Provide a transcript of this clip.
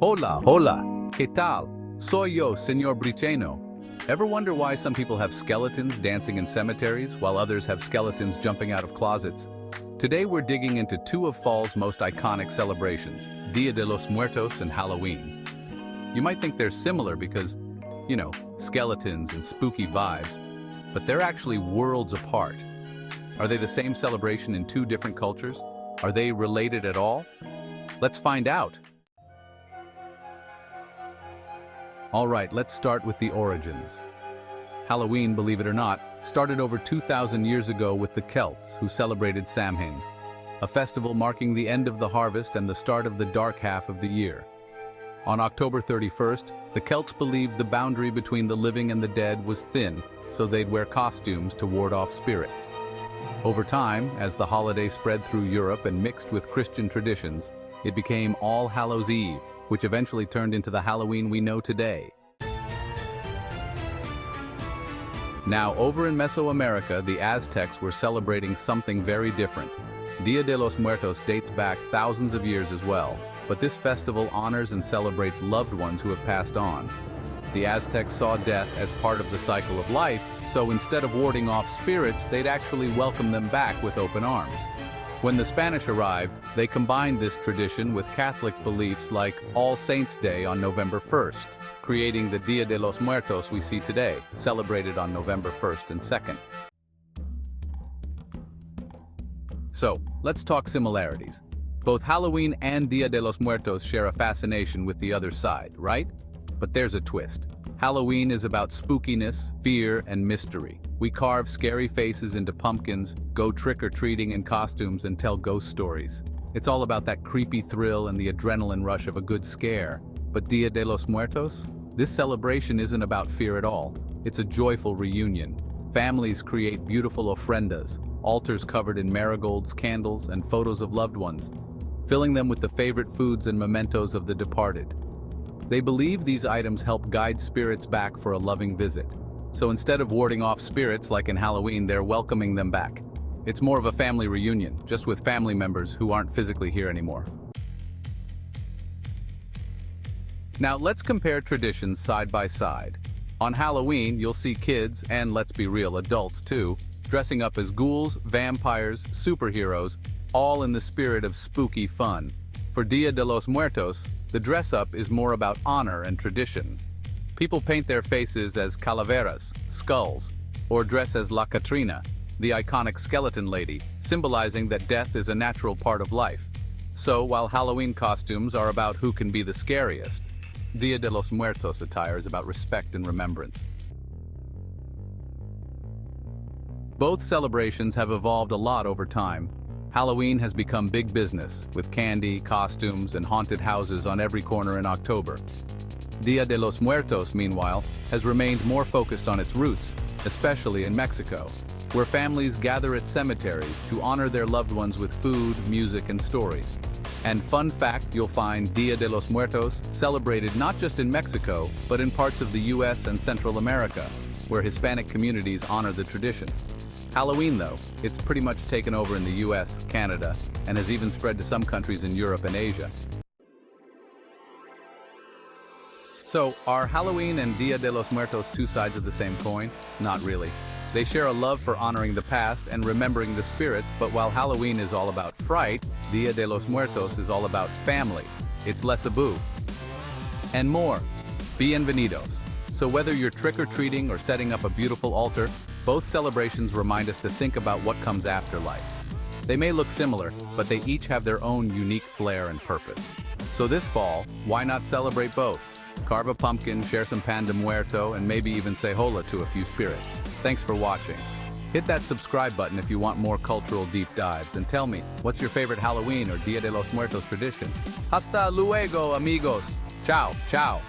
Hola, hola, ¿qué tal? Soy yo, Señor Bricheno. Ever wonder why some people have skeletons dancing in cemeteries while others have skeletons jumping out of closets? Today we're digging into two of fall's most iconic celebrations, Día de los Muertos and Halloween. You might think they're similar because, skeletons and spooky vibes, but they're actually worlds apart. Are they the same celebration in two different cultures? Are they related at all? Let's find out. All right, let's start with the origins. Halloween, believe it or not, started over 2,000 years ago with the Celts, who celebrated Samhain, a festival marking the end of the harvest and the start of the dark half of the year. On October 31st, the Celts believed the boundary between the living and the dead was thin, so they'd wear costumes to ward off spirits. Over time, as the holiday spread through Europe and mixed with Christian traditions, it became All Hallows' Eve, which eventually turned into the Halloween we know today. Now, over in Mesoamerica, the Aztecs were celebrating something very different. Día de los Muertos dates back thousands of years as well, but this festival honors and celebrates loved ones who have passed on. The Aztecs saw death as part of the cycle of life, so instead of warding off spirits, they'd actually welcome them back with open arms. When the Spanish arrived, they combined this tradition with Catholic beliefs like All Saints' Day on November 1st, creating the Día de los Muertos we see today, celebrated on November 1st and 2nd. So, let's talk similarities. Both Halloween and Día de los Muertos share a fascination with the other side, right? But there's a twist. Halloween is about spookiness, fear, and mystery. We carve scary faces into pumpkins, go trick-or-treating in costumes, and tell ghost stories. It's all about that creepy thrill and the adrenaline rush of a good scare. But Día de los Muertos? This celebration isn't about fear at all. It's a joyful reunion. Families create beautiful ofrendas, altars covered in marigolds, candles, and photos of loved ones, filling them with the favorite foods and mementos of the departed. They believe these items help guide spirits back for a loving visit. So instead of warding off spirits like in Halloween, they're welcoming them back. It's more of a family reunion, just with family members who aren't physically here anymore. Now let's compare traditions side by side. On Halloween, you'll see kids, and let's be real, adults too, dressing up as ghouls, vampires, superheroes, all in the spirit of spooky fun. For Día de los Muertos, the dress-up is more about honor and tradition. People paint their faces as calaveras, skulls, or dress as La Catrina, the iconic skeleton lady, symbolizing that death is a natural part of life. So, while Halloween costumes are about who can be the scariest, Día de los Muertos attire is about respect and remembrance. Both celebrations have evolved a lot over time. Halloween has become big business, with candy, costumes, and haunted houses on every corner in October. Día de los Muertos, meanwhile, has remained more focused on its roots, especially in Mexico, where families gather at cemeteries to honor their loved ones with food, music, and stories. And fun fact, you'll find Día de los Muertos celebrated not just in Mexico, but in parts of the US and Central America, where Hispanic communities honor the tradition. Halloween, though, it's pretty much taken over in the US, Canada, and has even spread to some countries in Europe and Asia. So, are Halloween and Día de los Muertos two sides of the same coin? Not really. They share a love for honoring the past and remembering the spirits, but while Halloween is all about fright, Día de los Muertos is all about family. It's less taboo. And more. Bienvenidos. So whether you're trick-or-treating or setting up a beautiful altar, both celebrations remind us to think about what comes after life. They may look similar, but they each have their own unique flair and purpose. So this fall, why not celebrate both? Carve a pumpkin, share some pan de muerto, and maybe even say hola to a few spirits. Thanks for watching. Hit that subscribe button if you want more cultural deep dives, and tell me, what's your favorite Halloween or Día de los Muertos tradition? Hasta luego, amigos. Ciao, ciao.